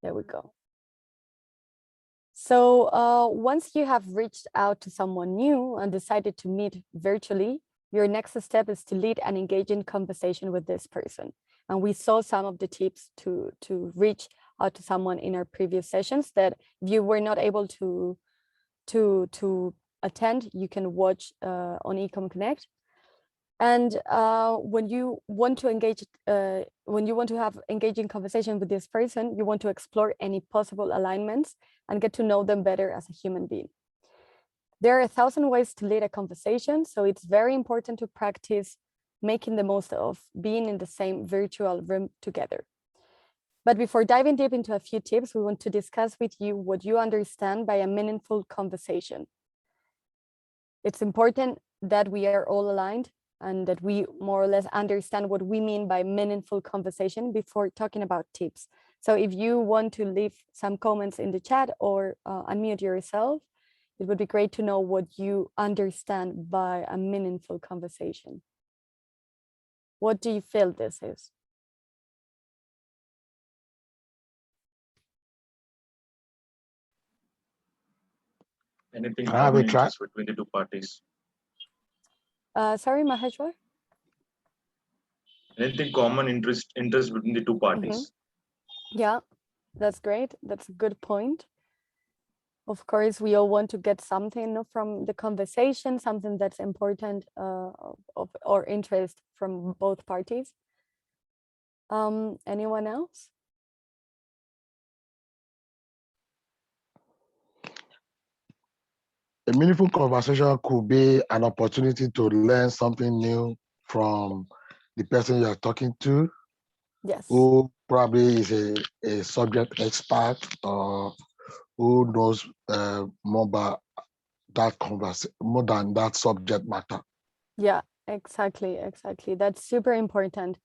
There we go. So once you have reached out to someone new and decided to meet virtually, your next step is to lead an engaging conversation with this person. And we saw some of the tips to reach out to someone in our previous sessions that if you were not able to attend, you can watch on Ecom Connect. And when you want to engage, when you want to have engaging conversation with this person, you want to explore any possible alignments and get to know them better as a human being. There are 1,000 ways to lead a conversation, so it's very important to practice making the most of being in the same virtual room together. But before diving deep into a few tips, we want to discuss with you what you understand by a meaningful conversation. It's important that we are all aligned and that we more or less understand what we mean by meaningful conversation before talking about tips. So if you want to leave some comments in the chat or unmute yourself, it would be great to know what you understand by a meaningful conversation. What do you feel this is? Anything common interest between the two parties. Sorry, Maheshwar? Anything common interest between the two parties. Yeah, that's great. That's a good point. Of course, we all want to get something from the conversation, something that's important or interest from both parties. Anyone else? A meaningful conversation could be an opportunity to learn something new from the person you are talking to. Yes. Who probably is a subject expert or who knows more about that conversation, more than that subject matter. Yeah, exactly. That's super important.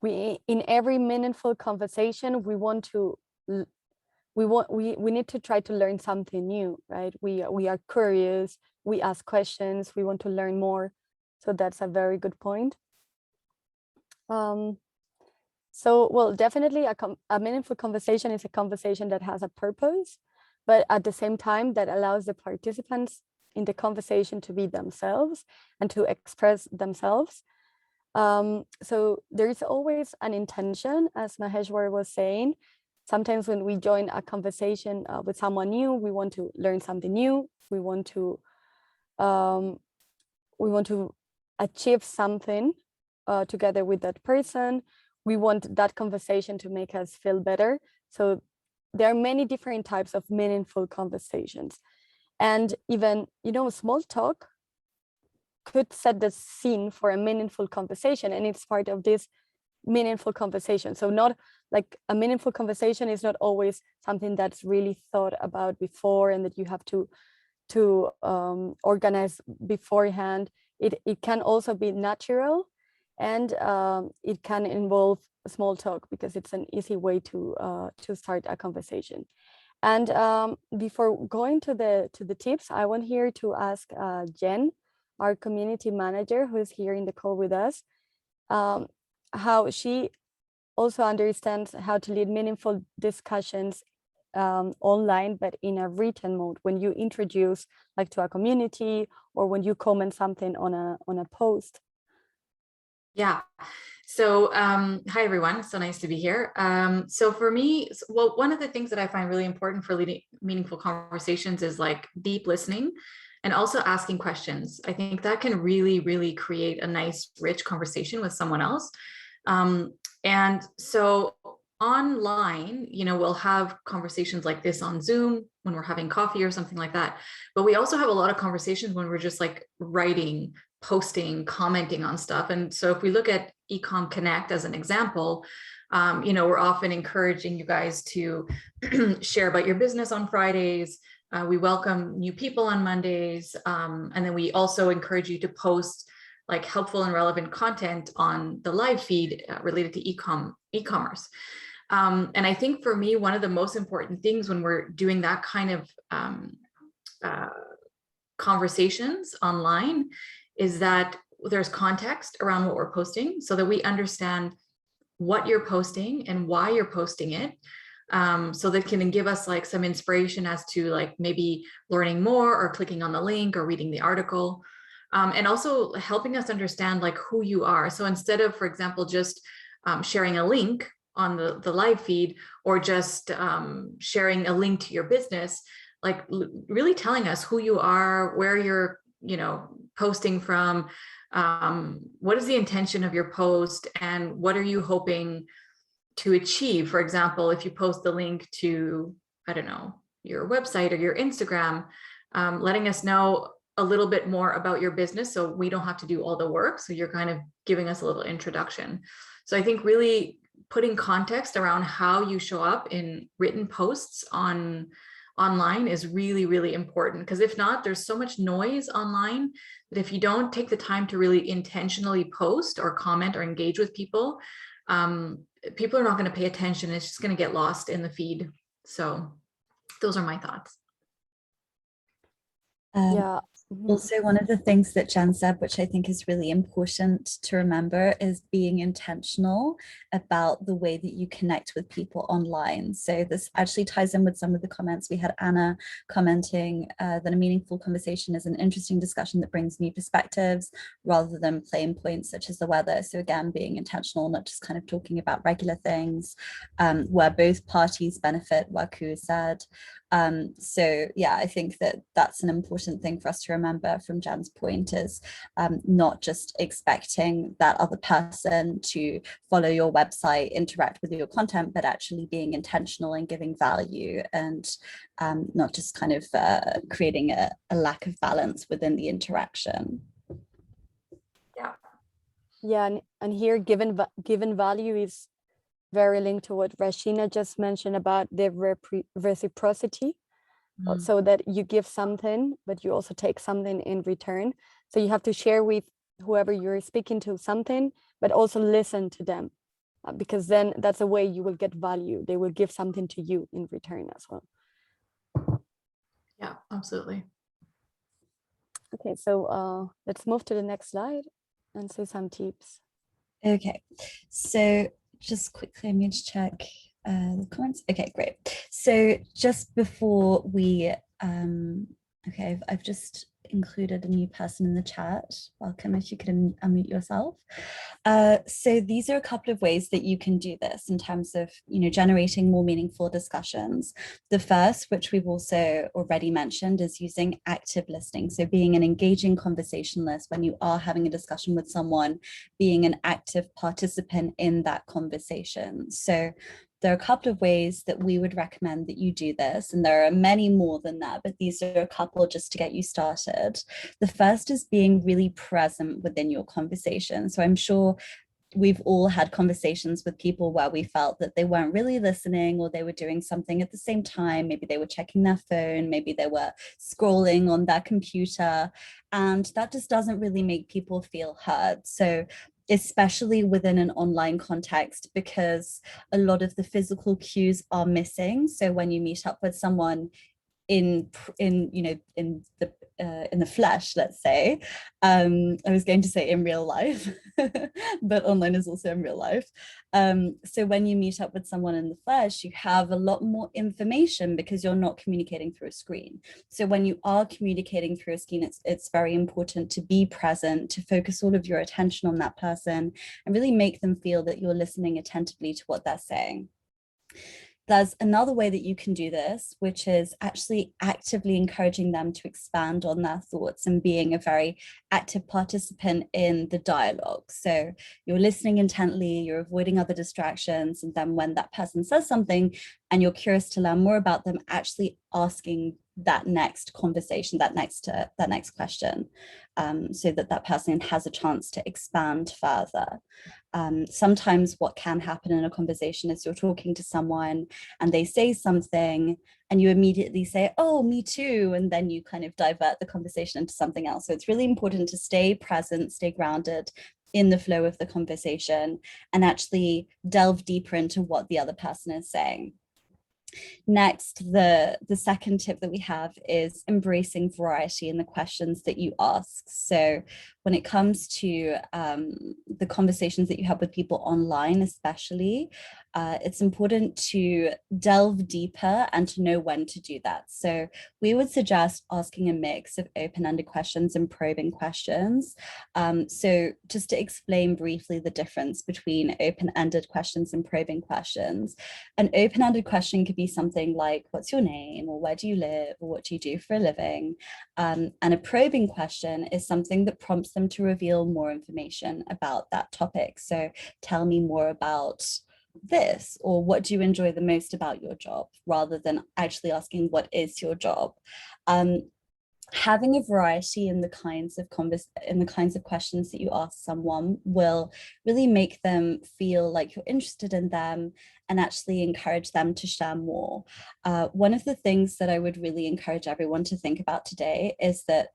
In every meaningful conversation, we need to try to learn something new, right? We are curious, we ask questions, we want to learn more. So that's a very good point. So, well, definitely a meaningful conversation is a conversation that has a purpose, but at the same time that allows the participants in the conversation to be themselves and to express themselves. So there is always an intention, as Maheshwar was saying. Sometimes when we join a conversation with someone new, we want to learn something new. We want to achieve something together with that person. We want that conversation to make us feel better. So there are many different types of meaningful conversations. And even, small talk could set the scene for a meaningful conversation, and it's part of this meaningful conversation. So not like a meaningful conversation is not always something that's really thought about before and that you have to organize beforehand. It can also be natural, and it can involve small talk because it's an easy way to start a conversation. And before going to the tips, I want here to ask Jen, our community manager, who is here in the call with us, how she also understands how to lead meaningful discussions online, but in a written mode, when you introduce like to a community or when you comment something on a post. Yeah. So hi, everyone. So nice to be here. So for me, well, one of the things that I find really important for leading meaningful conversations is like deep listening and also asking questions. I think that can really, really create a nice, rich conversation with someone else. And so online, we'll have conversations like this on Zoom when we're having coffee or something like that. But we also have a lot of conversations when we're just like writing, posting, commenting on stuff. And so if we look at Ecom Connect as an example, we're often encouraging you guys to share about your business on Fridays. We welcome new people on Mondays. And then we also encourage you to post like helpful and relevant content on the live feed related to e-commerce. And I think for me, one of the most important things when we're doing that kind of conversations online is that there's context around what we're posting so that we understand what you're posting and why you're posting it. so that can give us like some inspiration as to like maybe learning more or clicking on the link or reading the article. And also helping us understand like who you are. So instead of, for example, just sharing a link on the live feed, or just sharing a link to your business, like really telling us who you are, where you're, you know, posting from, what is the intention of your post, and what are you hoping to achieve. For example, if you post the link to, I don't know, your website or your Instagram, letting us know a little bit more about your business so we don't have to do all the work. So you're kind of giving us a little introduction. So I think really putting context around how you show up in written posts online is really, really important, because if not, there's so much noise online that if you don't take the time to really intentionally post or comment or engage with people, people are not going to pay attention. It's just going to get lost in the feed. So those are my thoughts. Yeah. Also, one of the things that Jen said, which I think is really important to remember, is being intentional about the way that you connect with people online. So this actually ties in with some of the comments. We had Anna commenting that a meaningful conversation is an interesting discussion that brings new perspectives rather than plain points such as the weather. So again, being intentional, not just kind of talking about regular things, where both parties benefit, Waku said. So yeah, I think that that's an important thing for us to remember from Jan's point, is not just expecting that other person to follow your website, interact with your content, but actually being intentional and giving value, and not just kind of creating a lack of balance within the interaction. Yeah, and here given value is very linked to what Rashina just mentioned about the reciprocity, so that you give something, but you also take something in return. So you have to share with whoever you're speaking to something, but also listen to them, because then that's a way you will get value. They will give something to you in return as well. Yeah, absolutely. Okay, so let's move to the next slide and see some tips. Okay, so just quickly, I'm going to check the comments. Okay, great. So just before we, okay, I've just included a new person in the chat. Welcome, if you could unmute yourself. So these are a couple of ways that you can do this in terms of, you know, generating more meaningful discussions. The first, which we've also already mentioned, is using active listening. So being an engaging conversationalist when you are having a discussion with someone, being an active participant in that conversation. So there are a couple of ways that we would recommend that you do this, and there are many more than that, but these are a couple just to get you started. The first is being really present within your conversation. So I'm sure we've all had conversations with people where we felt that they weren't really listening, or they were doing something at the same time. Maybe they were checking their phone, maybe they were scrolling on their computer, and that just doesn't really make people feel heard. So especially within an online context, because a lot of the physical cues are missing. So when you meet up with someone in the flesh, let's say, I was going to say in real life, but online is also in real life. So when you meet up with someone in the flesh, you have a lot more information because you're not communicating through a screen. So when you are communicating through a screen, it's very important to be present, to focus all of your attention on that person and really make them feel that you're listening attentively to what they're saying. There's another way that you can do this, which is actually actively encouraging them to expand on their thoughts and being a very active participant in the dialogue. So you're listening intently, you're avoiding other distractions, and then when that person says something and you're curious to learn more about them, actually asking that next conversation, that next question, so that that person has a chance to expand further. Sometimes what can happen in a conversation is you're talking to someone and they say something and you immediately say, oh, me too, and then you kind of divert the conversation into something else. So it's really important to stay present, stay grounded in the flow of the conversation, and actually delve deeper into what the other person is saying. Next, the second tip that we have is embracing variety in the questions that you ask. So when it comes to the conversations that you have with people online, especially, it's important to delve deeper and to know when to do that. So we would suggest asking a mix of open-ended questions and probing questions. So just to explain briefly the difference between open-ended questions and probing questions, an open-ended question could be something like, what's your name, or where do you live, or what do you do for a living? And a probing question is something that prompts them to reveal more information about that topic. So tell me more about this, or what do you enjoy the most about your job, rather than actually asking what is your job. Having a variety in the kinds of questions that you ask someone will really make them feel like you're interested in them and actually encourage them to share more. One of the things that I would really encourage everyone to think about today is that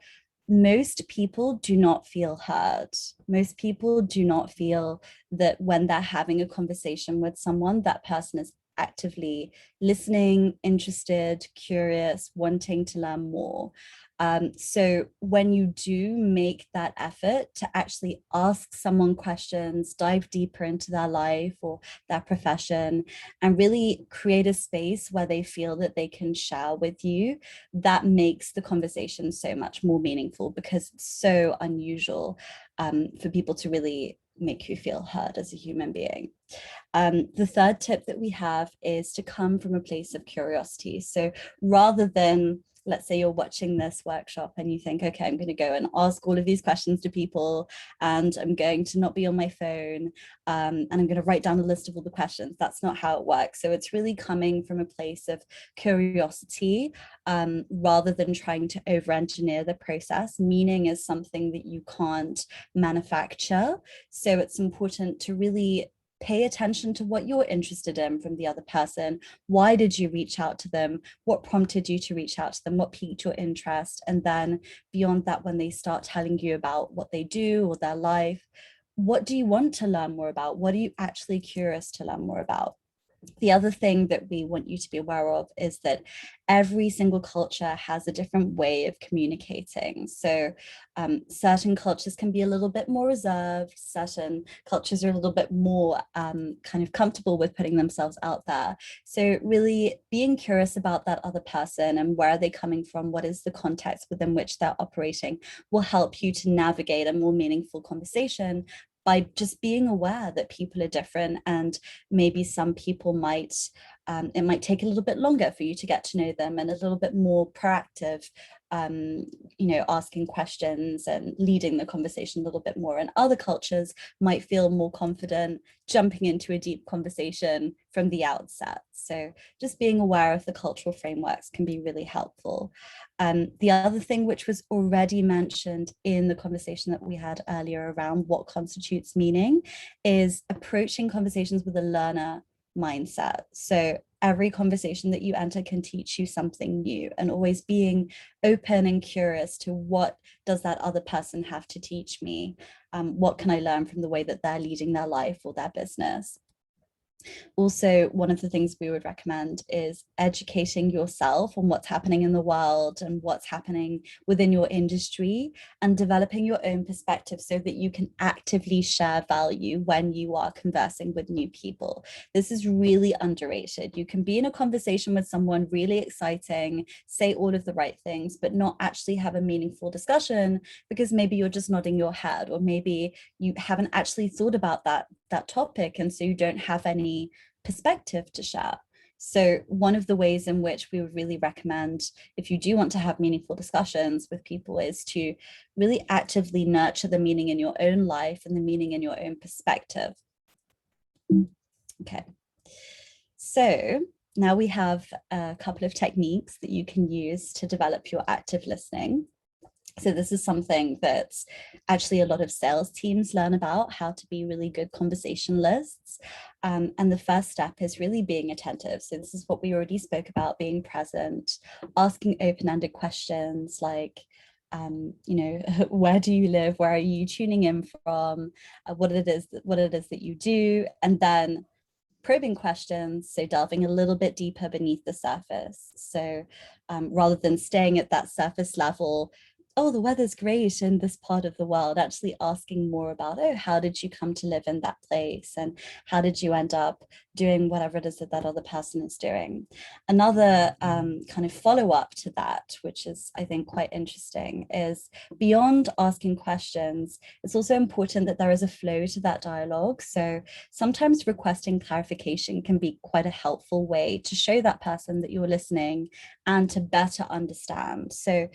most people do not feel heard. Most people do not feel that when they're having a conversation with someone, that person is actively listening, interested, curious, wanting to learn more. So when you do make that effort to actually ask someone questions, dive deeper into their life or their profession, and really create a space where they feel that they can share with you, that makes the conversation so much more meaningful, because it's so unusual for people to really make you feel heard as a human being. The third tip that we have is to come from a place of curiosity. So rather than, let's say you're watching this workshop and you think, okay, I'm going to go and ask all of these questions to people, and I'm going to not be on my phone, and I'm going to write down a list of all the questions. That's not how it works. So it's really coming from a place of curiosity, rather than trying to over-engineer the process. Meaning is something that you can't manufacture. So it's important to really pay attention to what you're interested in from the other person. Why did you reach out to them? What prompted you to reach out to them? What piqued your interest? And then beyond that, when they start telling you about what they do or their life, what do you want to learn more about? What are you actually curious to learn more about? The other thing that we want you to be aware of is that every single culture has a different way of communicating. So certain cultures can be a little bit more reserved. Certain cultures are a little bit more kind of comfortable with putting themselves out there. So really being curious about that other person and where are they coming from, what is the context within which they're operating, will help you to navigate a more meaningful conversation by just being aware that people are different, and maybe some people might, it might take a little bit longer for you to get to know them, and a little bit more proactive, asking questions and leading the conversation a little bit more. And other cultures might feel more confident jumping into a deep conversation from the outset. So just being aware of the cultural frameworks can be really helpful. The other thing, which was already mentioned in the conversation that we had earlier around what constitutes meaning, is approaching conversations with a learner mindset. So every conversation that you enter can teach you something new, and always being open and curious to what does that other person have to teach me? What can I learn from the way that they're leading their life or their business? Also, one of the things we would recommend is educating yourself on what's happening in the world and what's happening within your industry, and developing your own perspective so that you can actively share value when you are conversing with new people. This is really underrated. You can be in a conversation with someone really exciting, say all of the right things, but not actually have a meaningful discussion because maybe you're just nodding your head, or maybe you haven't actually thought about that topic, and so you don't have any perspective to share. So one of the ways in which we would really recommend, if you do want to have meaningful discussions with people, is to really actively nurture the meaning in your own life and the meaning in your own perspective. Okay, so now we have a couple of techniques that you can use to develop your active listening. So this is something that actually a lot of sales teams learn about, how to be really good conversationalists. And the first step is really being attentive. So this is what we already spoke about, being present, asking open-ended questions like, where do you live? Where are you tuning in from? What it is that you do, and then probing questions, so delving a little bit deeper beneath the surface. So rather than staying at that surface level, oh, the weather's great in this part of the world, actually asking more about, oh, how did you come to live in that place? And how did you end up doing whatever it is that that other person is doing? Another kind of follow-up to that, which is, I think, quite interesting, is beyond asking questions, it's also important that there is a flow to that dialogue. So sometimes requesting clarification can be quite a helpful way to show that person that you're listening and to better understand. So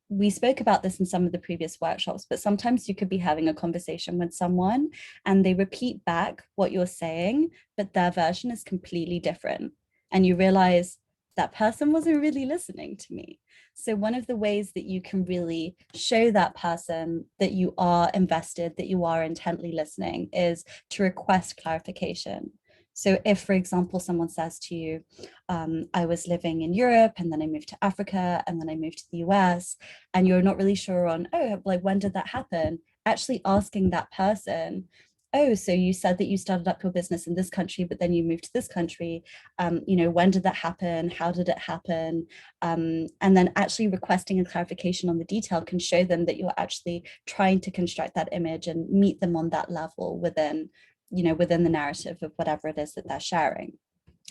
we spoke about this in some of the previous workshops, but sometimes you could be having a conversation with someone and they repeat back what you're saying, but their version is completely different. And you realize that person wasn't really listening to me. So one of the ways that you can really show that person that you are invested, that you are intently listening, is to request clarification. So if, for example, someone says to you, I was living in Europe and then I moved to Africa and then I moved to the US, and you're not really sure on, oh, like, when did that happen? Actually asking that person, oh, so you said that you started up your business in this country, but then you moved to this country. When did that happen? How did it happen? And then actually requesting a clarification on the detail can show them that you're actually trying to construct that image and meet them on that level within the narrative of whatever it is that they're sharing.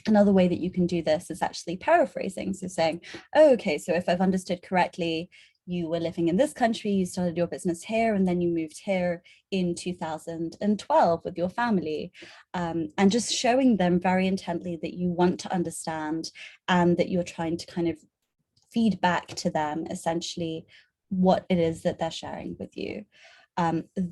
Another way that you can do this is actually paraphrasing. So saying, oh, okay, so if I've understood correctly, you were living in this country, you started your business here, and then you moved here in 2012 with your family. And just showing them very intently that you want to understand and that you're trying to kind of feed back to them essentially what it is that they're sharing with you.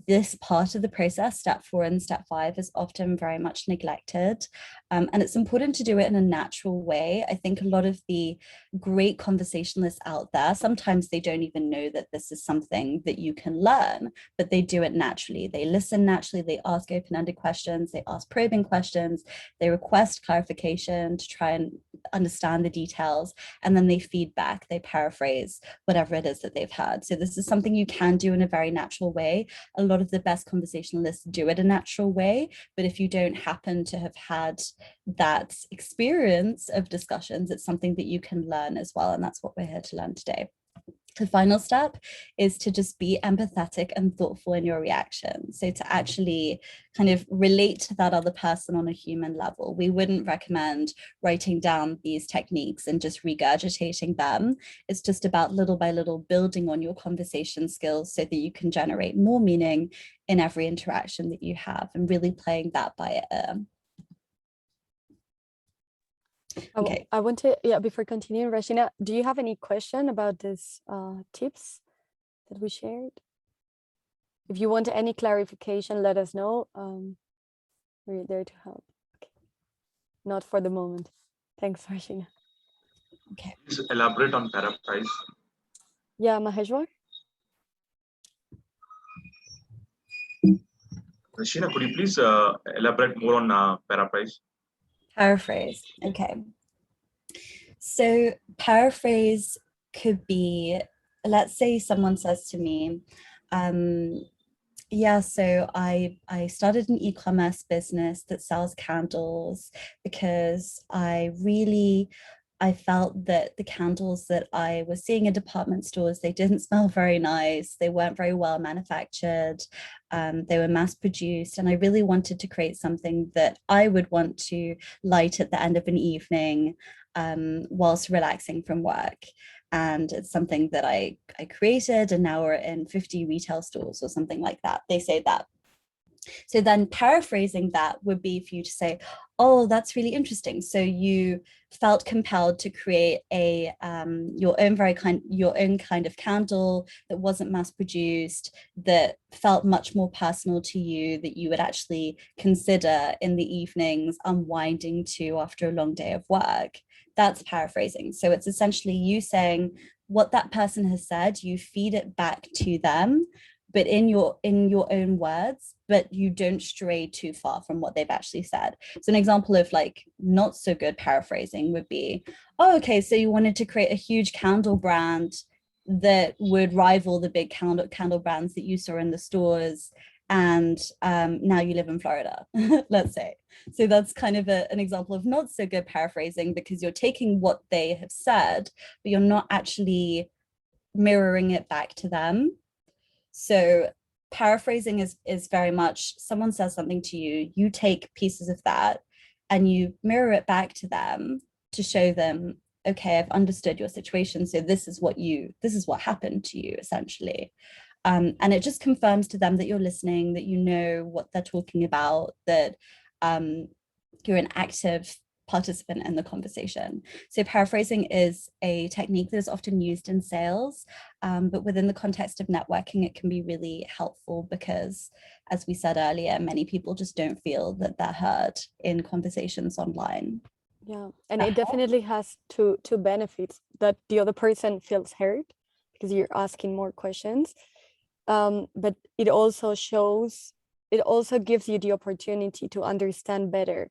This part of the process, step 4 and step 5, is often very much neglected. And it's important to do it in a natural way. I think a lot of the great conversationalists out there, sometimes they don't even know that this is something that you can learn, but they do it naturally. They listen naturally, they ask open-ended questions, they ask probing questions, they request clarification to try and understand the details, and then they feed back, they paraphrase whatever it is that they've heard. So this is something you can do in a very natural way. A lot of the best conversationalists do it a natural way, but if you don't happen to have had that experience of discussions, it's something that you can learn as well, and that's what we're here to learn today. The final step is to just be empathetic and thoughtful in your reaction. So to actually kind of relate to that other person on a human level. We wouldn't recommend writing down these techniques and just regurgitating them. It's just about little by little building on your conversation skills so that you can generate more meaning in every interaction that you have, and really playing that by ear. Okay. I want to, before continuing, Rashina, do you have any question about these tips that we shared? If you want any clarification, let us know. We're there to help. Okay. Not for the moment. Thanks, Rashina. Okay. Please elaborate on paraphrase. Yeah, Maheshwar? Rashina, could you please elaborate more on paraphrase? Paraphrase. Okay. So paraphrase could be, let's say someone says to me, yeah, so I started an e-commerce business that sells candles because I felt that the candles that I was seeing in department stores, they didn't smell very nice. They weren't very well manufactured. They were mass produced. And I really wanted to create something that I would want to light at the end of an evening whilst relaxing from work. And it's something that I created, and now we're in 50 retail stores or something like that. They say that. So then paraphrasing that would be for you to say, oh, that's really interesting. So you felt compelled to create your own kind of candle that wasn't mass produced, that felt much more personal to you, that you would actually consider in the evenings unwinding to after a long day of work. That's paraphrasing. So it's essentially you saying what that person has said, you feed it back to them, but in your own words, but you don't stray too far from what they've actually said. So an example of like not so good paraphrasing would be, oh, okay, so you wanted to create a huge candle brand that would rival the big candle brands that you saw in the stores, and now you live in Florida, let's say. So that's kind of an example of not so good paraphrasing, because you're taking what they have said, but you're not actually mirroring it back to them. So paraphrasing is very much someone says something to you, you take pieces of that and you mirror it back to them to show them, okay, I've understood your situation. So this is what happened to you essentially. And it just confirms to them that you're listening, that you know what they're talking about, that you're an active participant in the conversation. So paraphrasing is a technique that is often used in sales, but within the context of networking, it can be really helpful because, as we said earlier, many people just don't feel that they're heard in conversations online. Yeah, and it definitely has two benefits: that the other person feels heard because you're asking more questions, but it also gives you the opportunity to understand better,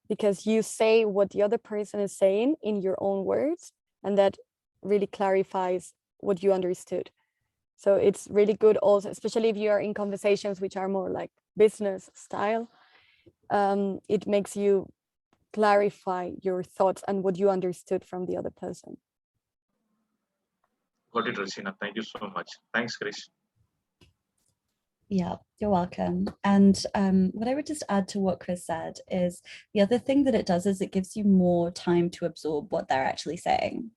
because you say what the other person is saying in your own words, and that really clarifies what you understood. So it's really good also, especially if you are in conversations which are more like business style. It makes you clarify your thoughts and what you understood from the other person. Got it, Rosina. Thank you so much. Thanks, Chris. Yeah, you're welcome. And what I would just add to what Chris said is the other thing that it does is it gives you more time to absorb what they're actually saying.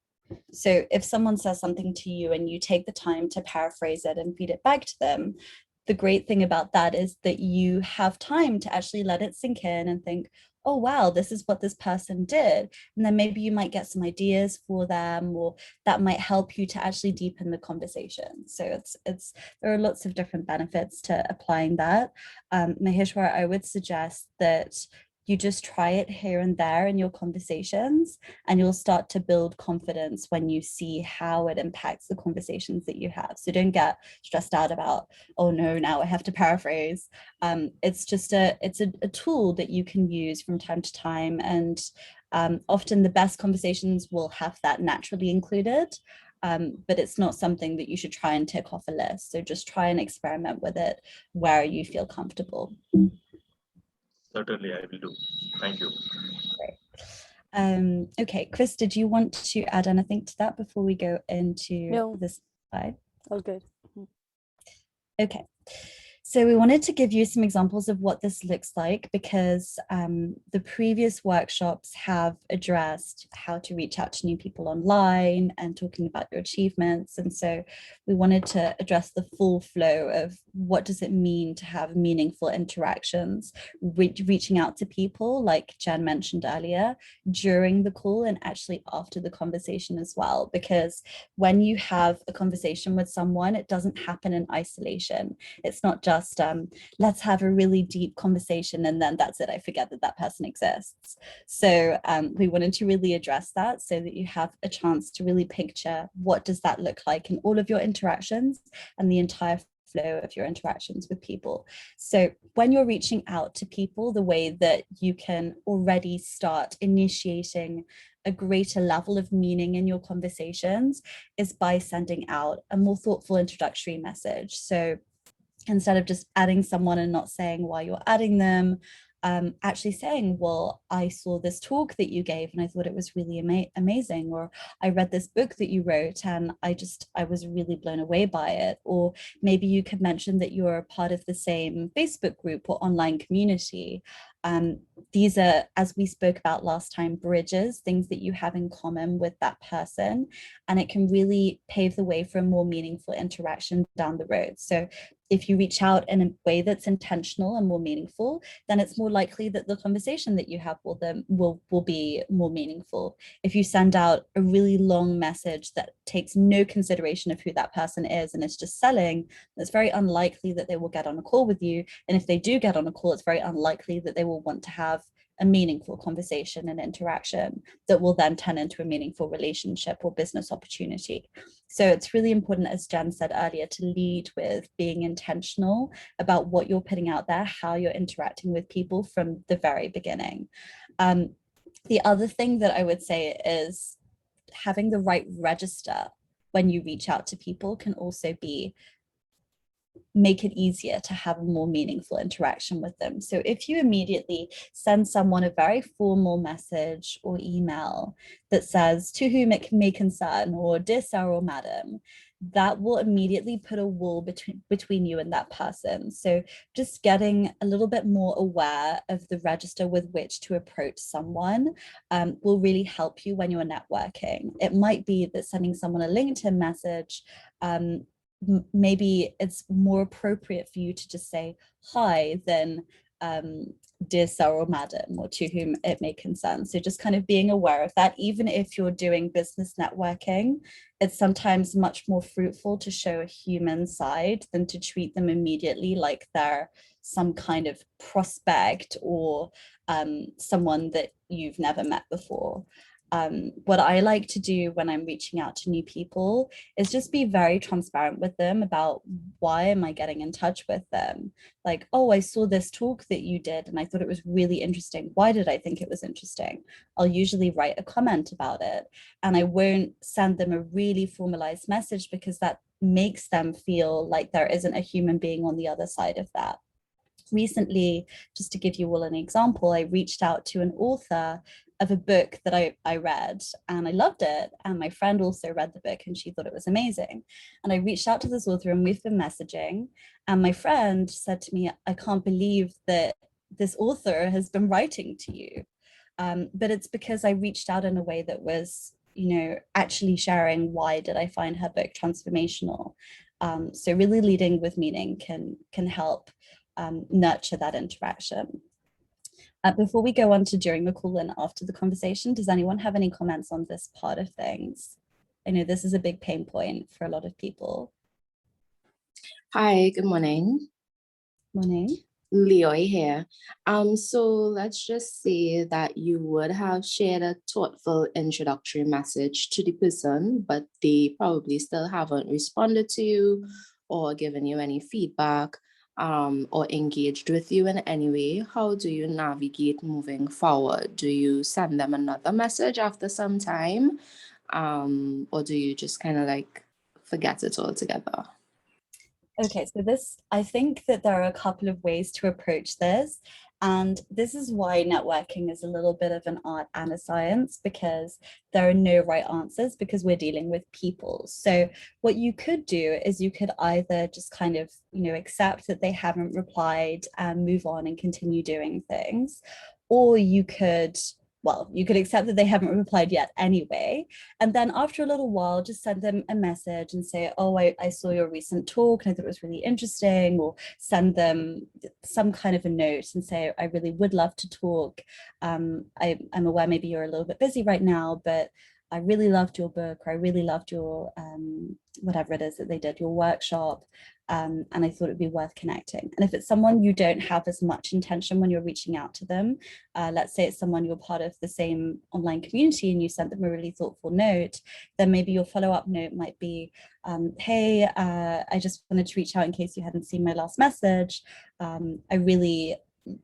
So if someone says something to you and you take the time to paraphrase it and feed it back to them, the great thing about that is that you have time to actually let it sink in and think, oh, wow, this is what this person did. And then maybe you might get some ideas for them, or that might help you to actually deepen the conversation. So there are lots of different benefits to applying that. Maheshwar, I would suggest that you just try it here and there in your conversations, and you'll start to build confidence when you see how it impacts the conversations that you have. So don't get stressed out about, oh no, now I have to paraphrase. It's just a tool that you can use from time to time, and often the best conversations will have that naturally included. But it's not something that you should try and tick off a list. So just try and experiment with it where you feel comfortable. Certainly, I will do. Thank you. Great. Okay, Chris, did you want to add anything to that before we go into this slide? All good. Okay. So we wanted to give you some examples of what this looks like, because the previous workshops have addressed how to reach out to new people online and talking about your achievements. And so we wanted to address the full flow of what does it mean to have meaningful interactions, reaching out to people, like Jen mentioned earlier, during the call and actually after the conversation as well. Because when you have a conversation with someone, it doesn't happen in isolation. It's not just let's have a really deep conversation and then that's it, I forget that that person exists. So we wanted to really address that so that you have a chance to really picture what does that look like in all of your interactions and the entire flow of your interactions with people. So when you're reaching out to people, the way that you can already start initiating a greater level of meaning in your conversations is by sending out a more thoughtful introductory message. So instead of just adding someone and not saying why you're adding them, actually saying, well, I saw this talk that you gave and I thought it was really amazing, or I read this book that you wrote and I was really blown away by it. Or maybe you could mention that you're a part of the same Facebook group or online community. These are, as we spoke about last time, bridges, things that you have in common with that person, and it can really pave the way for a more meaningful interaction down the road. So if you reach out in a way that's intentional and more meaningful, then it's more likely that the conversation that you have with them will be more meaningful. If you send out a really long message that takes no consideration of who that person is and it's just selling, it's very unlikely that they will get on a call with you. And if they do get on a call, it's very unlikely that they will want to have a meaningful conversation and interaction that will then turn into a meaningful relationship or business opportunity. So it's really important, as Jen said earlier, to lead with being intentional about what you're putting out there, how you're interacting with people from the very beginning. The other thing that I would say is having the right register when you reach out to people can also be make it easier to have a more meaningful interaction with them. So if you immediately send someone a very formal message or email that says, "To whom it may concern," or "Dear Sir or Madam," that will immediately put a wall between you and that person. So just getting a little bit more aware of the register with which to approach someone will really help you when you're networking. It might be that sending someone a LinkedIn message, maybe it's more appropriate for you to just say hi than "Dear Sir or Madam," or "To whom it may concern." So just kind of being aware of that. Even if you're doing business networking, it's sometimes much more fruitful to show a human side than to treat them immediately like they're some kind of prospect or someone that you've never met before. What I like to do when I'm reaching out to new people is just be very transparent with them about why am I getting in touch with them. Like, "Oh, I saw this talk that you did and I thought it was really interesting. Why did I think it was interesting?" I'll usually write a comment about it, and I won't send them a really formalized message because that makes them feel like there isn't a human being on the other side of that. Recently, just to give you all an example, I reached out to an author of a book that I read and I loved it. And my friend also read the book and she thought it was amazing. And I reached out to this author and we've been messaging. And my friend said to me, "I can't believe that this author has been writing to you." But it's because I reached out in a way that was, actually sharing why did I find her book transformational. So really leading with meaning can help nurture that interaction. Before we go on to during the call and after the conversation, does anyone have any comments on this part of things? I know this is a big pain point for a lot of people. Hi, good morning. Morning. Leoy here. So let's just say that you would have shared a thoughtful introductory message to the person, but they probably still haven't responded to you or given you any feedback. Or engaged with you in any way. How do you navigate moving forward? Do you send them another message after some time? Or do you just kind of like forget it altogether? Okay, so I think that there are a couple of ways to approach this. And this is why networking is a little bit of an art and a science, because there are no right answers because we're dealing with people. So what you could do is you could either just kind of, accept that they haven't replied and move on and continue doing things, or you could accept that they haven't replied yet anyway. And then after a little while, just send them a message and say, "Oh, I saw your recent talk and I thought it was really interesting," or send them some kind of a note and say, "I really would love to talk. I'm aware maybe you're a little bit busy right now, but I really loved your book, or I really loved your whatever it is that they did, your workshop. And I thought it'd be worth connecting." And if it's someone you don't have as much intention when you're reaching out to them, let's say it's someone you're part of the same online community and you sent them a really thoughtful note, then maybe your follow-up note might be, "Hey, I just wanted to reach out in case you hadn't seen my last message. I really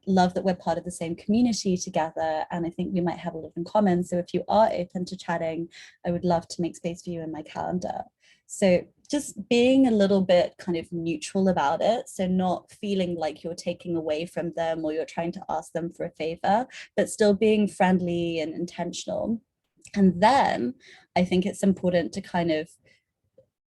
love that we're part of the same community together, and I think we might have a lot in common. So if you are open to chatting, I would love to make space for you in my calendar." So just being a little bit kind of neutral about it. So not feeling like you're taking away from them or you're trying to ask them for a favor, but still being friendly and intentional. And then I think it's important to kind of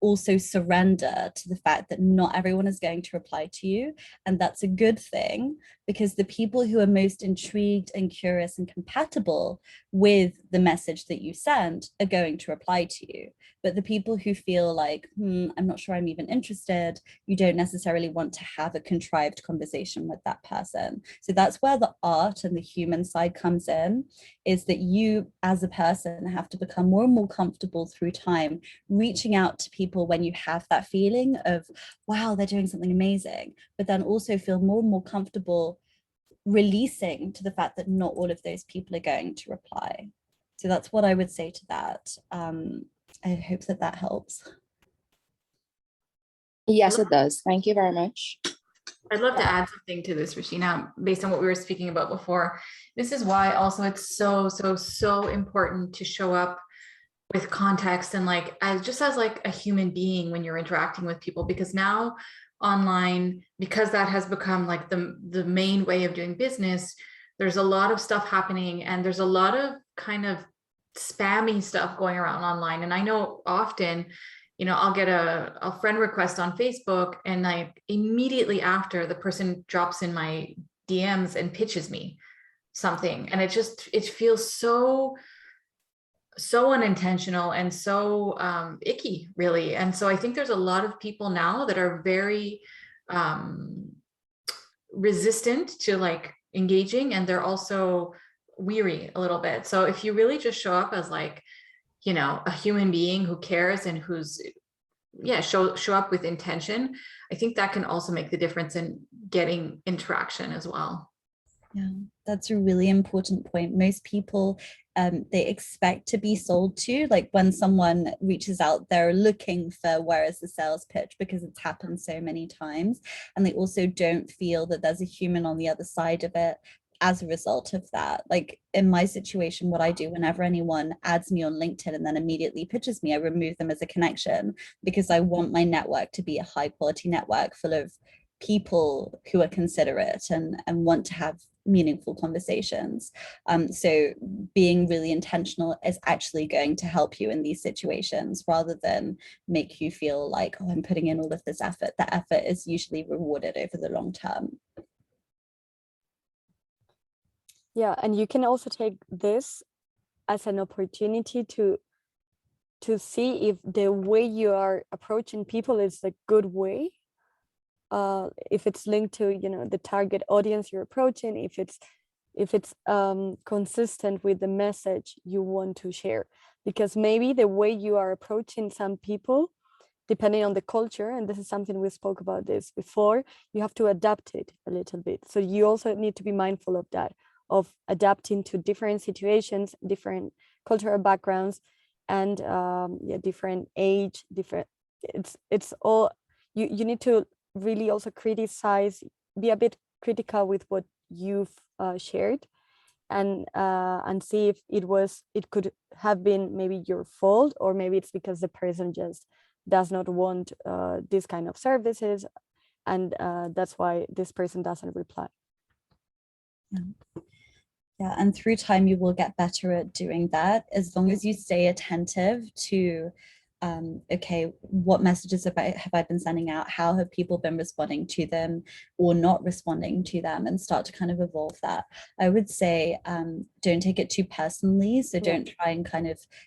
also surrender to the fact that not everyone is going to reply to you. And that's a good thing, because the people who are most intrigued and curious and compatible with the message that you sent are going to reply to you. But the people who feel like, I'm not sure I'm even interested, you don't necessarily want to have a contrived conversation with that person. So that's where the art and the human side comes in, is that you as a person have to become more and more comfortable through time reaching out to people when you have that feeling of, wow, they're doing something amazing, but then also feel more and more comfortable releasing to the fact that not all of those people are going to reply. So that's what I would say to that. I hope that helps. Yes, it does. Thank you very much. I'd love to add something to this, Rashina, based on what we were speaking about before. This is why also it's so important to show up with context and like as a human being when you're interacting with people, because now online, because that has become like the main way of doing business, there's a lot of stuff happening, and there's a lot of kind of spammy stuff going around online. And I know often, I'll get a friend request on Facebook, and like immediately after, the person drops in my DMs and pitches me something, and it feels so unintentional and so icky, really. And so I think there's a lot of people now that are very resistant to like engaging, and they're also weary a little bit. So if you really just show up as like, a human being who cares and who's show up with intention, I think that can also make the difference in getting interaction as well. Yeah, that's a really important point. Most people, they expect to be sold to. Like when someone reaches out, they're looking for where is the sales pitch, because it's happened so many times. And they also don't feel that there's a human on the other side of it as a result of that. Like in my situation, what I do whenever anyone adds me on LinkedIn and then immediately pitches me, I remove them as a connection, because I want my network to be a high quality network full of people who are considerate and want to have meaningful conversations. So being really intentional is actually going to help you in these situations, rather than make you feel like, oh, I'm putting in all of this effort. The effort is usually rewarded over the long term. Yeah, and you can also take this as an opportunity to see if the way you are approaching people is a good way. If it's linked to the target audience you're approaching, if it's consistent with the message you want to share, because maybe the way you are approaching some people, depending on the culture, and this is something we spoke about this before, you have to adapt it a little bit. So you also need to be mindful of that, of adapting to different situations, different cultural backgrounds, and different age, it's all you need to really also criticize, be a bit critical with what you've shared, and see if it could have been maybe your fault, or maybe it's because the person just does not want this kind of services, and that's why this person doesn't reply. Yeah, and through time you will get better at doing that, as long as you stay attentive to okay, what messages have I been sending out? How have people been responding to them or not responding to them, and start to kind of evolve that. I would say don't take it too personally. So don't try and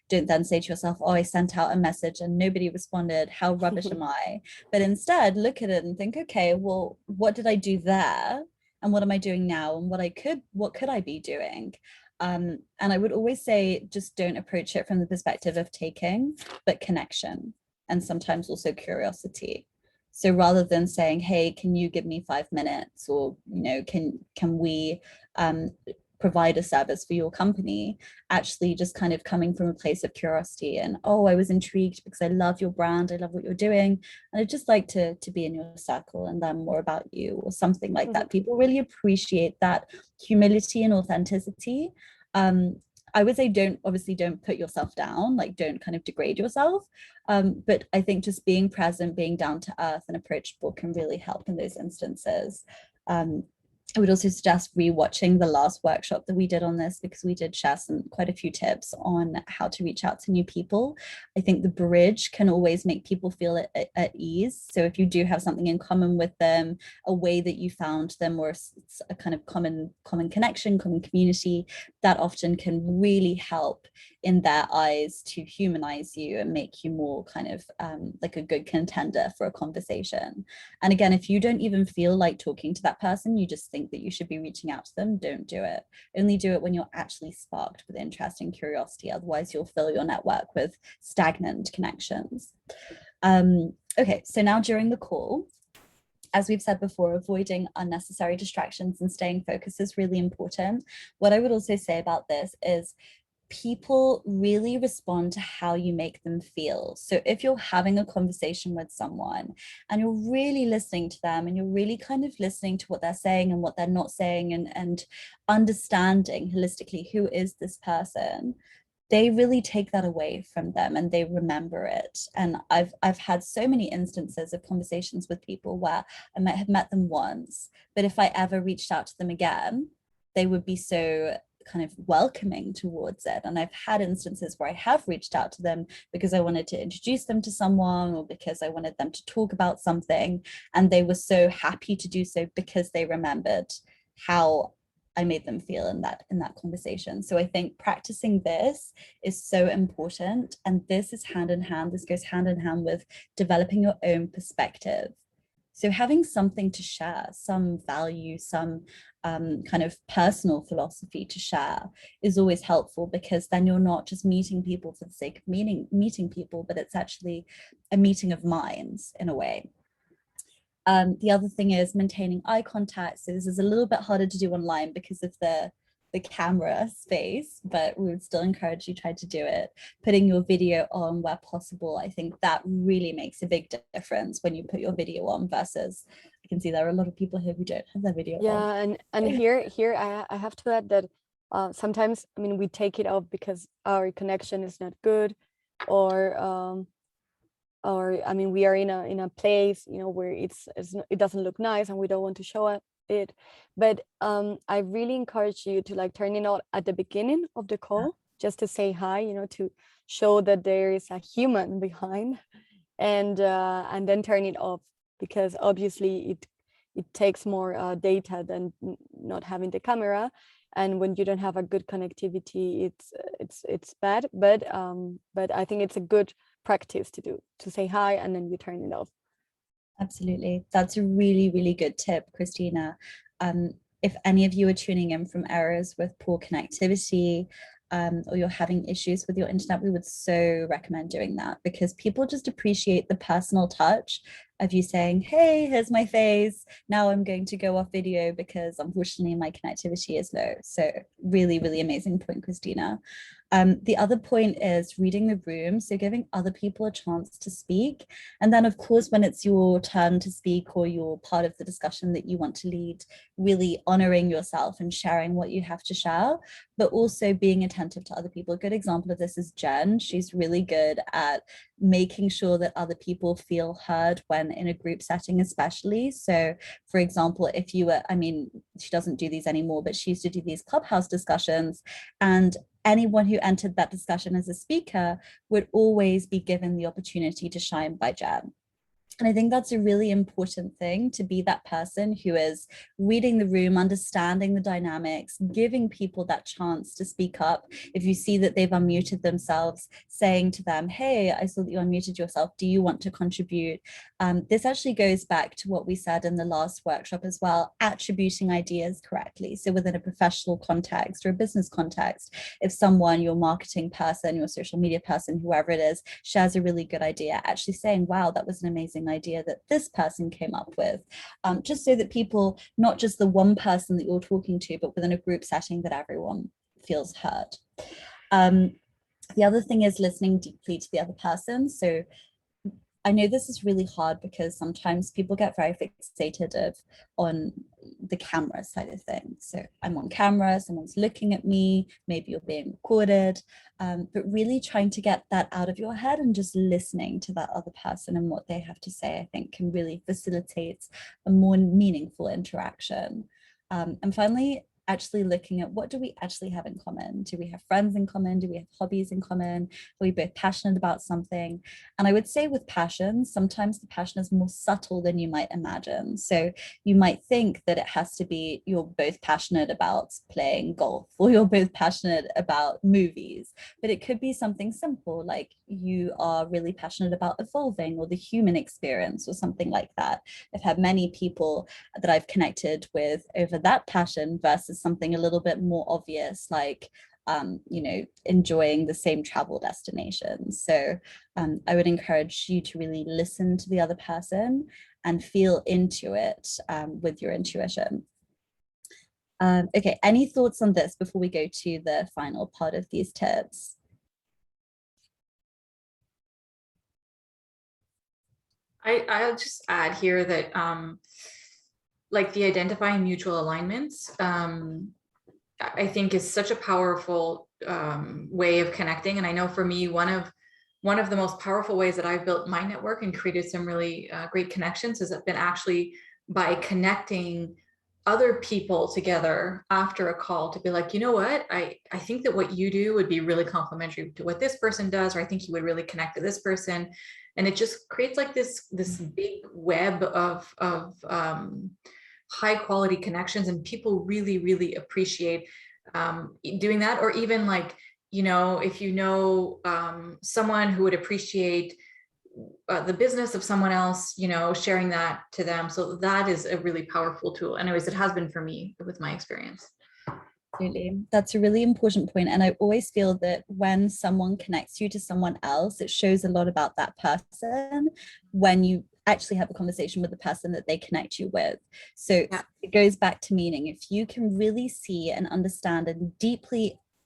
don't then say to yourself, oh, I sent out a message and nobody responded. How rubbish am I? But instead look at it and think, okay, well, what did I do there? And what am I doing now? And what could I be doing? And I would always say, just don't approach it from the perspective of taking, but connection, and sometimes also curiosity. So rather than saying, hey, can you give me 5 minutes, or, can we provide a service for your company, actually just kind of coming from a place of curiosity and, oh, I was intrigued because I love your brand, I love what you're doing, and I'd just like to be in your circle and learn more about you, or something like that. People really appreciate that humility and authenticity. I would say don't put yourself down, like don't kind of degrade yourself. But I think just being present, being down to earth and approachable can really help in those instances. I would also suggest rewatching the last workshop that we did on this, because we did share quite a few tips on how to reach out to new people. I think the bridge can always make people feel at ease. So if you do have something in common with them, a way that you found them, or a kind of common connection, common community, that often can really help in their eyes to humanize you and make you more kind of like a good contender for a conversation. And again, if you don't even feel like talking to that person, you just think that you should be reaching out to them, don't do it. Only do it when you're actually sparked with interest and curiosity. Otherwise, you'll fill your network with stagnant connections. Okay, so now during the call, as we've said before, avoiding unnecessary distractions and staying focused is really important. What I would also say about this is people really respond to how you make them feel. So if you're having a conversation with someone and you're really listening to them, and you're really kind of listening to what they're saying and what they're not saying, and understanding holistically who is this person, they really take that away from them and they remember it. And I've had so many instances of conversations with people where I might have met them once, but if I ever reached out to them again, they would be so kind of welcoming towards it. And I've had instances where I have reached out to them because I wanted to introduce them to someone or because I wanted them to talk about something, and they were so happy to do so because they remembered how I made them feel in that conversation. So I think practicing this is so important, and this is hand in hand, this goes hand in hand with developing your own perspective. So having something to share, some value, some kind of personal philosophy to share is always helpful, because then you're not just meeting people for the sake of meeting people, but it's actually a meeting of minds in a way. The other thing is maintaining eye contact. So this is a little bit harder to do online because of the camera space, but we would still encourage you try to do it. Putting your video on where possible. I think that really makes a big difference when you put your video on versus, I can see there are a lot of people here who don't have their video on. Yeah, and here I have to add that sometimes, I mean, we take it off because our connection is not good, or I mean, we are in a place, you know, where it doesn't look nice and we don't want to show it. But I really encourage you to like turn it on at the beginning of the call, just to say hi, you know, to show that there is a human behind, and then turn it off, because obviously it takes more data than not having the camera. And when you don't have a good connectivity, it's bad. But I think it's a good practice to do, to say hi and then you turn it off. Absolutely. That's a really, really good tip, Christina. If any of you are tuning in from areas with poor connectivity, or you're having issues with your internet, we would so recommend doing that, because people just appreciate the personal touch of you saying, hey, here's my face. Now I'm going to go off video because unfortunately my connectivity is low. So really, really amazing point, Christina. The other point is reading the room. So giving other people a chance to speak. And then of course, when it's your turn to speak or you're part of the discussion that you want to lead, really honoring yourself and sharing what you have to share, but also being attentive to other people. A good example of this is Jen. She's really good at making sure that other people feel heard when in a group setting, especially. So for example, if you were, I mean, she doesn't do these anymore, but she used to do these Clubhouse discussions, and anyone who entered that discussion as a speaker would always be given the opportunity to shine by Jen. And I think that's a really important thing, to be that person who is reading the room, understanding the dynamics, giving people that chance to speak up. If you see that they've unmuted themselves, saying to them, hey, I saw that you unmuted yourself. Do you want to contribute? This actually goes back to what we said in the last workshop as well, attributing ideas correctly. So within a professional context or a business context, if someone, your marketing person, your social media person, whoever it is, shares a really good idea, actually saying, wow, that was an amazing idea that this person came up with, just so that people, not just the one person that you're talking to, but within a group setting, that everyone feels heard. The other thing is listening deeply to the other person. So I know this is really hard because sometimes people get very fixated on the camera side of things. So I'm on camera, someone's looking at me, maybe you're being recorded, but really trying to get that out of your head and just listening to that other person and what they have to say, I think can really facilitate a more meaningful interaction. And finally, actually looking at what do we actually have in common? Do we have friends in common? Do we have hobbies in common? Are we both passionate about something? And I would say with passion, sometimes the passion is more subtle than you might imagine. So you might think that it has to be you're both passionate about playing golf, or you're both passionate about movies, but it could be something simple like you are really passionate about evolving or the human experience or something like that. I've had many people that I've connected with over that passion versus something a little bit more obvious, like you know, enjoying the same travel destinations. So I would encourage you to really listen to the other person and feel into it with your intuition. Okay, any thoughts on this before we go to the final part of these tips? I'll just add here that like the identifying mutual alignments, I think is such a powerful way of connecting. And I know for me, one of the most powerful ways that I've built my network and created some really great connections has been actually by connecting other people together after a call to be like, you know what, I think that what you do would be really complementary to what this person does, or I think you would really connect to this person. And it just creates like this big web of high quality connections, and people really, really appreciate doing that. Or even like, you know, if you know someone who would appreciate the business of someone else, you know, sharing that to them. So that is a really powerful tool. Anyways, it has been for me with my experience. Absolutely. That's a really important point. And I always feel that when someone connects you to someone else, it shows a lot about that person when you actually have a conversation with the person that they connect you with. So Yeah. it goes back to meaning. If you can really see and understand and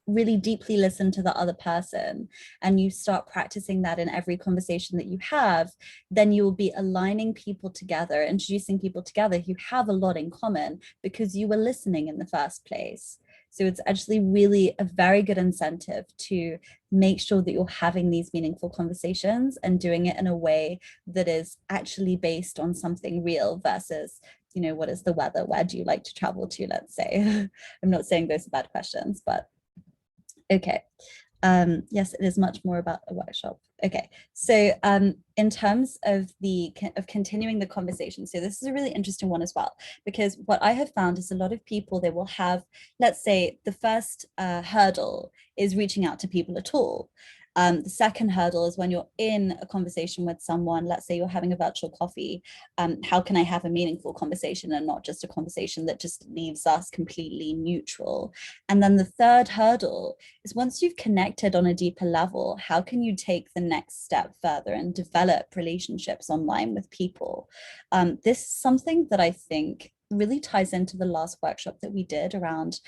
really deeply listen to the other person, and you start practicing that in every conversation that you have, then you will be aligning people together, introducing people together who have a lot in common because you were listening in the first place. So it's actually really a very good incentive to make sure that you're having these meaningful conversations and doing it in a way that is actually based on something real versus, you know, what is the weather? Where do you like to travel to, let's say? I'm not saying those are bad questions, but okay. Yes, it is much more about a workshop. Okay, so in terms of continuing the conversation, so this is a really interesting one as well, because what I have found is a lot of people, they will have, let's say the first hurdle is reaching out to people at all. The second hurdle is when you're in a conversation with someone, let's say you're having a virtual coffee, how can I have a meaningful conversation and not just a conversation that just leaves us completely neutral? And then the third hurdle is once you've connected on a deeper level, how can you take the next step further and develop relationships online with people? This is something that I think really ties into the last workshop that we did around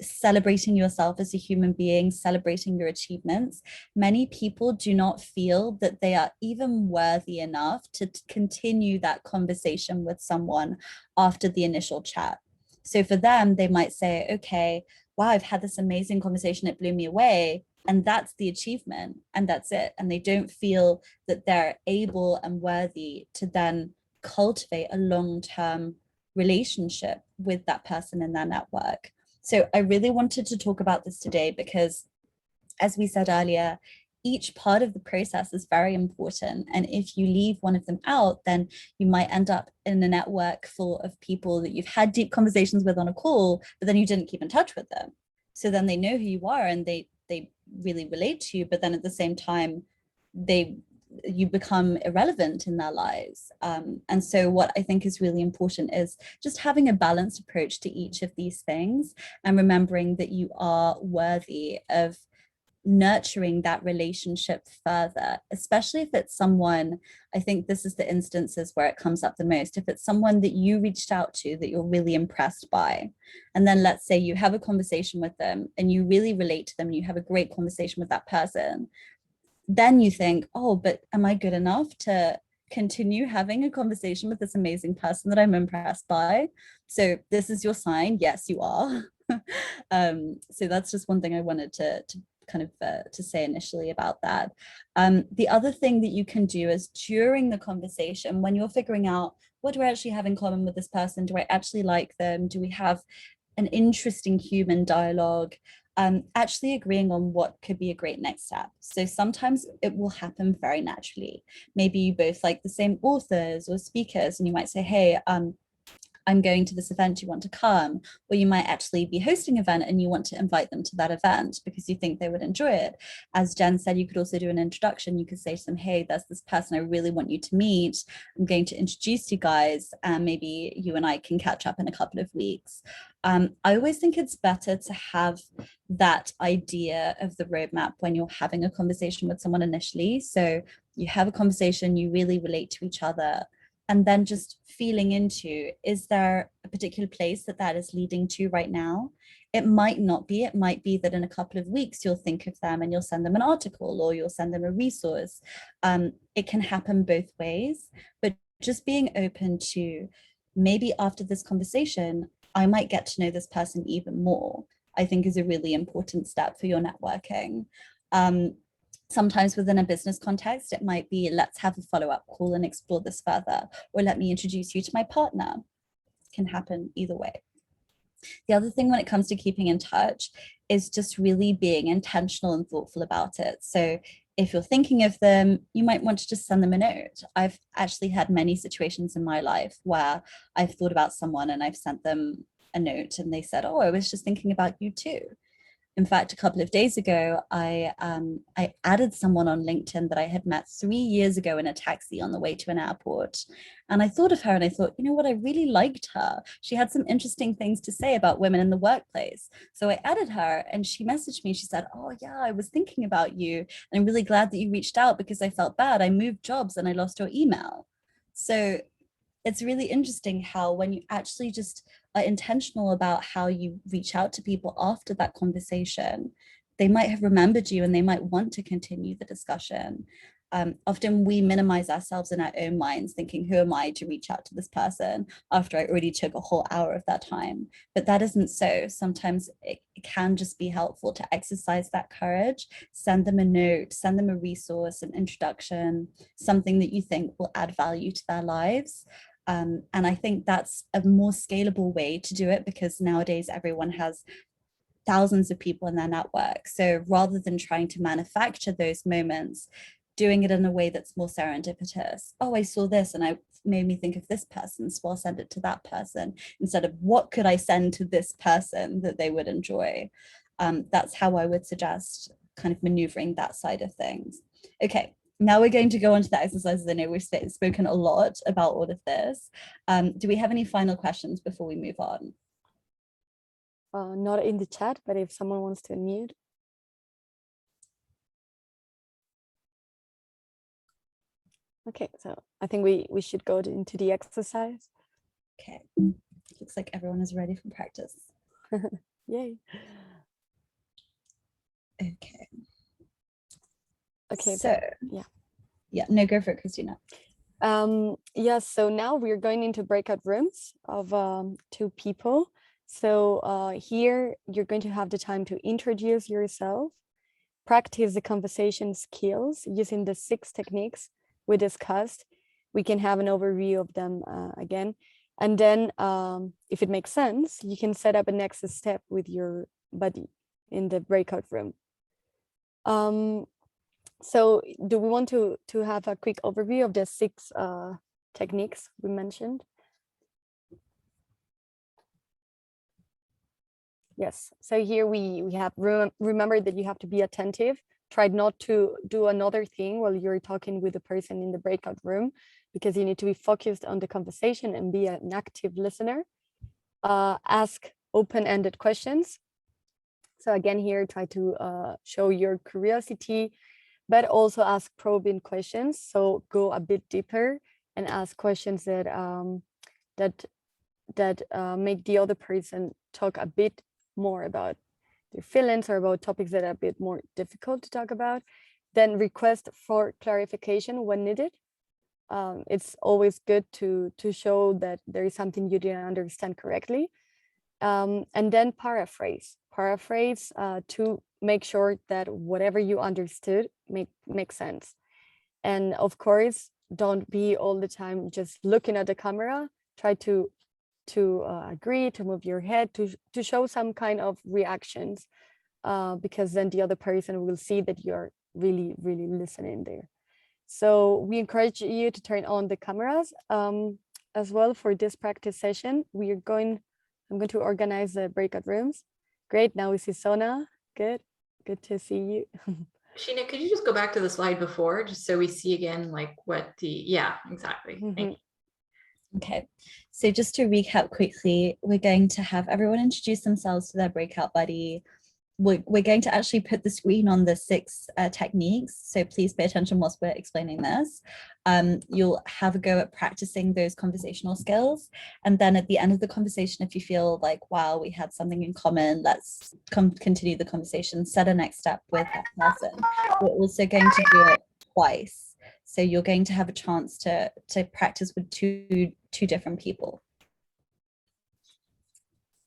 celebrating yourself as a human being, celebrating your achievements. Many people do not feel that they are even worthy enough to continue that conversation with someone after the initial chat. So for them, they might say, okay, wow, I've had this amazing conversation, it blew me away. And that's the achievement, and that's it. And they don't feel that they're able and worthy to then cultivate a long-term relationship with that person in their network. So I really wanted to talk about this today because, as we said earlier, each part of the process is very important. And if you leave one of them out, then you might end up in a network full of people that you've had deep conversations with on a call, but then you didn't keep in touch with them. So then they know who you are and they really relate to you, but then at the same time, you become irrelevant in their lives. And so what I think is really important is just having a balanced approach to each of these things and remembering that you are worthy of nurturing that relationship further, especially if it's someone, I think this is the instances where it comes up the most, if it's someone that you reached out to that you're really impressed by, and then let's say you have a conversation with them and you really relate to them and you have a great conversation with that person, then you think, oh, but am I good enough to continue having a conversation with this amazing person that I'm impressed by? So this is your sign. Yes, you are. So that's just one thing I wanted to kind of to say initially about that. The other thing that you can do is during the conversation, when you're figuring out what do I actually have in common with this person? Do I actually like them? Do we have an interesting human dialogue? Actually agreeing on what could be a great next step. So sometimes it will happen very naturally. Maybe you both like the same authors or speakers, and you might say, hey, I'm going to this event, you want to come? Or you might actually be hosting an event and you want to invite them to that event because you think they would enjoy it. As Jen said, you could also do an introduction. You could say to them, hey, there's this person I really want you to meet. I'm going to introduce you guys, and maybe you and I can catch up in a couple of weeks. I always think it's better to have that idea of the roadmap when you're having a conversation with someone initially. So you have a conversation, you really relate to each other, and then just feeling into, is there a particular place that is leading to right now? It might not be. It might be that in a couple of weeks, you'll think of them and you'll send them an article or you'll send them a resource. It can happen both ways, but just being open to maybe after this conversation, I might get to know this person even more. I think is a really important step for your networking. Sometimes within a business context, it might be, let's have a follow-up call and explore this further, or let me introduce you to my partner. It can happen either way. The other thing when it comes to keeping in touch is just really being intentional and thoughtful about it. So if you're thinking of them, you might want to just send them a note. I've actually had many situations in my life where I've thought about someone and I've sent them a note and they said, oh, I was just thinking about you too. In fact, a couple of days ago, I added someone on LinkedIn that I had met 3 years ago in a taxi on the way to an airport. And I thought of her and I thought, you know what, I really liked her. She had some interesting things to say about women in the workplace. So I added her and she messaged me. She said, oh yeah, I was thinking about you. And I'm really glad that you reached out because I felt bad. I moved jobs and I lost your email. So it's really interesting how when you actually just are intentional about how you reach out to people after that conversation, they might have remembered you and they might want to continue the discussion. Often we minimize ourselves in our own minds thinking, who am I to reach out to this person after I already took a whole hour of that time? But that isn't so. Sometimes it can just be helpful to exercise that courage, send them a note, send them a resource, an introduction, something that you think will add value to their lives. And I think that's a more scalable way to do it because nowadays everyone has thousands of people in their network. So rather than trying to manufacture those moments, doing it in a way that's more serendipitous. Oh, I saw this and it made me think of this person, so I'll send it to that person instead of what could I send to this person that they would enjoy. That's how I would suggest kind of maneuvering that side of things. Okay. Now we're going to go on to the exercises. I know we've spoken a lot about all of this. Do we have any final questions before we move on? Not in the chat, but if someone wants to unmute. Okay, so I think we should go into the exercise. Okay, looks like everyone is ready for practice. Yay. Okay. Okay, so yeah, no, go for it, Christina. Yeah, so now we're going into breakout rooms of 2 people. So here you're going to have the time to introduce yourself, practice the conversation skills using the 6 techniques we discussed. We can have an overview of them again. And then if it makes sense, you can set up a next step with your buddy in the breakout room. So do we want to have a quick overview of the 6 techniques we mentioned? Yes, so here we have, remember that you have to be attentive. Try not to do another thing while you're talking with the person in the breakout room, because you need to be focused on the conversation and be an active listener. Ask open-ended questions. So again, here, try to show your curiosity, but also ask probing questions. So go a bit deeper and ask questions that make the other person talk a bit more about their feelings or about topics that are a bit more difficult to talk about. Then request for clarification when needed. It's always good to show that there is something you didn't understand correctly. And then paraphrase to make sure that whatever you understood makes sense. And of course, don't be all the time just looking at the camera. Try to agree, to move your head, to show some kind of reactions, because then the other person will see that you're really, really listening there. So we encourage you to turn on the cameras as well for this practice session. I'm going to organize the breakout rooms. Great, now we see Sona. Good to see you. Sheena, could you just go back to the slide before, just so we see again, like what yeah, exactly. Thank you. Okay, so just to recap quickly, we're going to have everyone introduce themselves to their breakout buddy. We're going to actually put the screen on the 6 techniques, so please pay attention whilst we're explaining this. You'll have a go at practicing those conversational skills, and then at the end of the conversation, if you feel like, wow, we had something in common, let's continue the conversation, set a next step with that person. We're also going to do it twice, so you're going to have a chance to practice with two different people.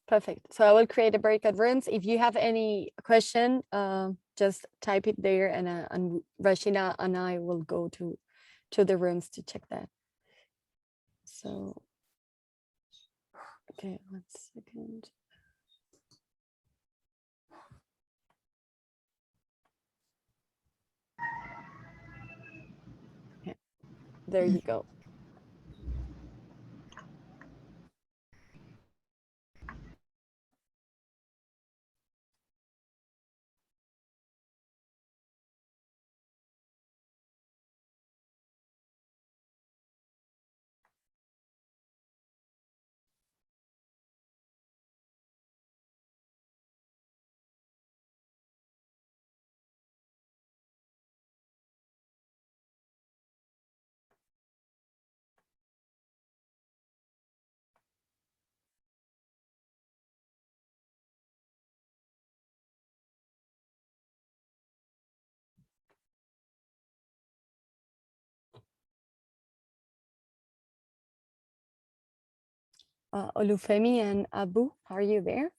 Perfect. So I will create a breakout rooms. If you have any question, just type it there, and Rashina and I will go to the rooms to check that. So, okay, 1 second. Yeah, there you go. Olufemi and Abu, are you there?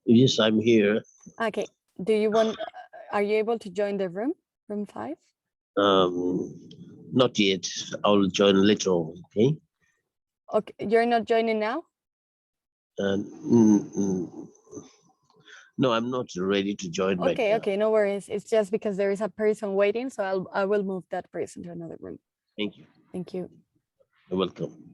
Yes, I'm here. Okay. Do you want? Are you able to join the room 5? Not yet. I'll join later on. Okay. Okay, you're not joining now. No, I'm not ready to join right Okay, now. okay, no worries. It's just because there is a person waiting, so I will move that person to another room. Thank you. Thank you. You're welcome.